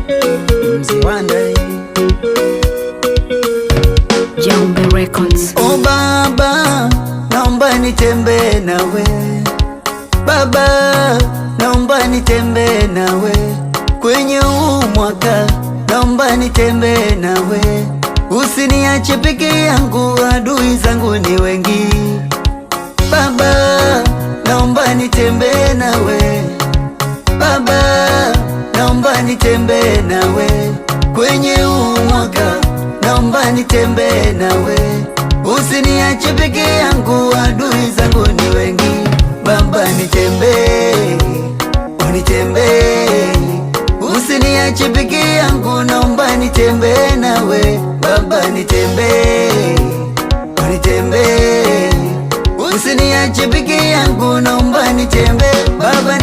Mziwanda Jombe Records. Oh baba, naomba nitembee nawe. Baba, naomba nitembee nawe kwenye huu mwaka, naomba nitembee nawe. Usiniache peke yangu, adui zangu ni wengi. Baba, naomba nitembee nawe. Baba, naomba nitembee nawe kwenye huu mwaka, naomba nitembee nawe. Usiniache peke yangu, adui zangu ni wengi. Baba nitembee, unitembee, usiniache peke yangu, naomba nitembee nawe. Baba nitembee, unitembee, usiniache peke yangu, naomba nitembee. Baba